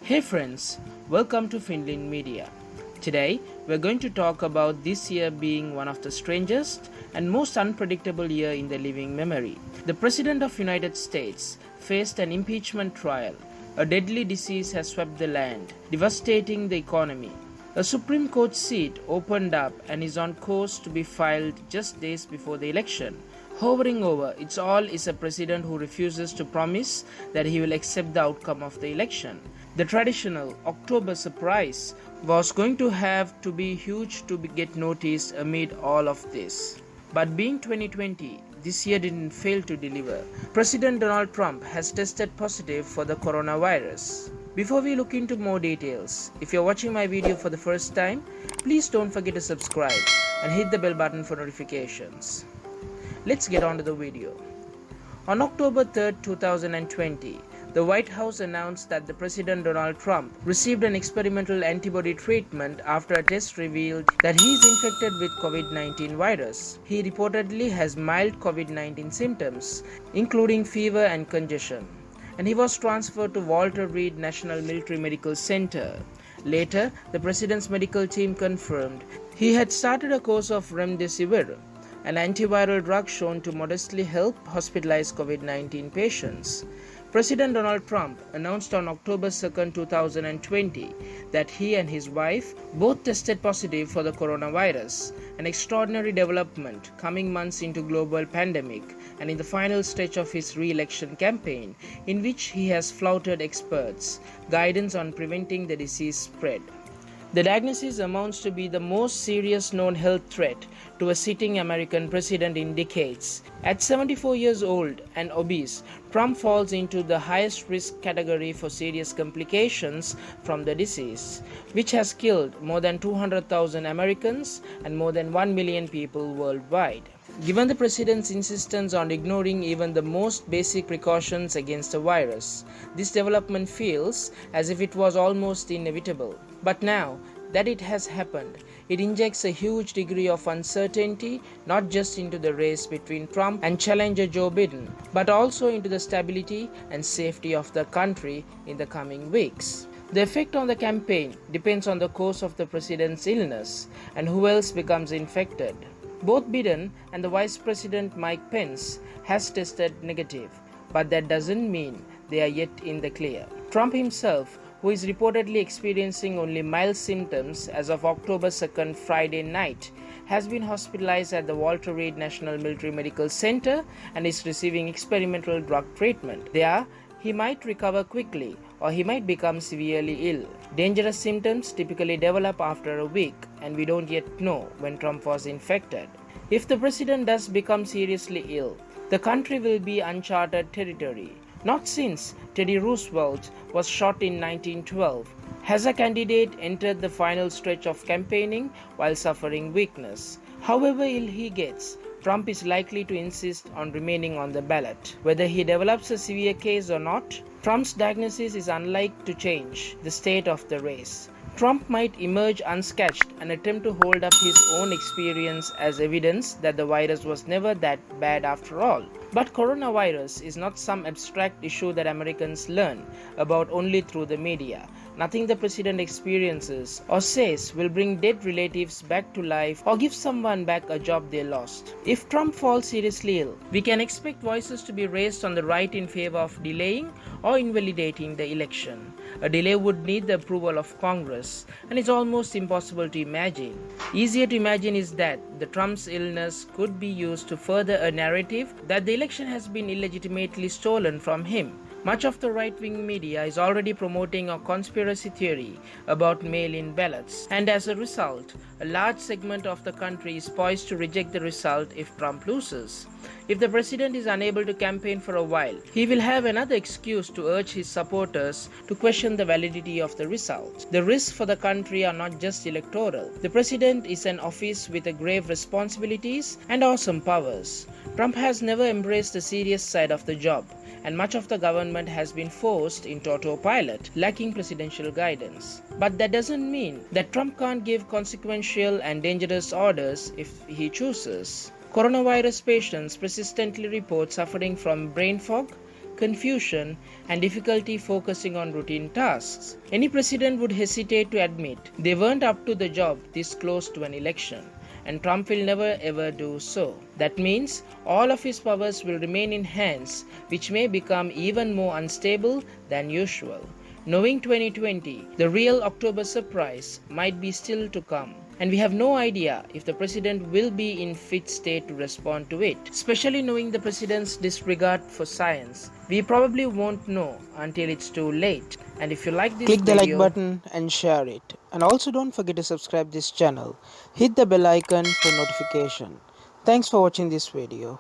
Hey friends, welcome to Finlyn Media. Today, we're going to talk about this year being one of the strangest and most unpredictable year in the living memory. The President of United States faced an impeachment trial. A deadly disease has swept the land, devastating the economy. A Supreme Court seat opened up and is on course to be filed just days before the election. Hovering over it all is a president who refuses to promise that he will accept the outcome of the election. The traditional October surprise was going to have to be huge to get noticed amid all of this. But being 2020, this year didn't fail to deliver. President Donald Trump has tested positive for the coronavirus. Before we look into more details, if you're watching my video for the first time, please don't forget to subscribe and hit the bell button for notifications. Let's get on to the video. On October 3, 2020, the White House announced that the President Donald Trump received an experimental antibody treatment after a test revealed that he is infected with COVID-19 virus. He reportedly has mild COVID-19 symptoms, including fever and congestion, and he was transferred to Walter Reed National Military Medical Center. Later, the President's medical team confirmed he had started a course of remdesivir, an antiviral drug shown to modestly help hospitalized COVID-19 patients. President Donald Trump announced on October 2, 2020 that he and his wife both tested positive for the coronavirus, an extraordinary development coming months into global pandemic and in the final stretch of his re-election campaign, in which he has flouted experts' guidance on preventing the disease spread. The diagnosis amounts to be the most serious known health threat to a sitting American president in decades. At 74 years old and obese, Trump falls into the highest risk category for serious complications from the disease, which has killed more than 200,000 Americans and more than 1 million people worldwide. Given the president's insistence on ignoring even the most basic precautions against the virus, this development feels as if it was almost inevitable. But now that it has happened, it injects a huge degree of uncertainty not just into the race between Trump and challenger Joe Biden, but also into the stability and safety of the country in the coming weeks. The effect on the campaign depends on the course of the president's illness and who else becomes infected. Both Biden and the Vice President Mike Pence has tested negative, but that doesn't mean they are yet in the clear. Trump himself, who is reportedly experiencing only mild symptoms as of October 2nd, Friday night, has been hospitalized at the Walter Reed National Military Medical Center and is receiving experimental drug treatment. There, he might recover quickly or he might become severely ill. Dangerous symptoms typically develop after a week, and we don't yet know when Trump was infected. If the president does become seriously ill, the country will be uncharted territory. Not since Teddy Roosevelt was shot in 1912 has a candidate entered the final stretch of campaigning while suffering weakness. However ill he gets, Trump is likely to insist on remaining on the ballot. Whether he develops a severe case or not, Trump's diagnosis is unlikely to change the state of the race. Trump might emerge unscathed and attempt to hold up his own experience as evidence that the virus was never that bad after all. But coronavirus is not some abstract issue that Americans learn about only through the media. Nothing the president experiences or says will bring dead relatives back to life or give someone back a job they lost. If Trump falls seriously ill, we can expect voices to be raised on the right in favor of delaying or invalidating the election. A delay would need the approval of Congress, and it's almost impossible to imagine. Easier to imagine is that the Trump's illness could be used to further a narrative that the election has been illegitimately stolen from him. Much of the right-wing media is already promoting a conspiracy theory about mail-in ballots, and as a result, a large segment of the country is poised to reject the result if Trump loses. If the president is unable to campaign for a while, he will have another excuse to urge his supporters to question the validity of the result. The risks for the country are not just electoral. The president is an office with a grave responsibilities and awesome powers. Trump has never embraced the serious side of the job, and much of the government has been forced into autopilot, lacking presidential guidance. But that doesn't mean that Trump can't give consequential and dangerous orders if he chooses. Coronavirus patients persistently report suffering from brain fog, confusion, and difficulty focusing on routine tasks. Any president would hesitate to admit they weren't up to the job this close to an election, and Trump will never ever do so. That means all of his powers will remain in hands which may become even more unstable than usual. Knowing 2020, the real October surprise might be still to come, and we have no idea if the president will be in fit state to respond to it. Especially knowing the president's disregard for science, we probably won't know until it's too late. And if you like this Click the like video, button and share it. And also don't forget to subscribe this channel. Hit the bell icon for notification. Thanks for watching this video.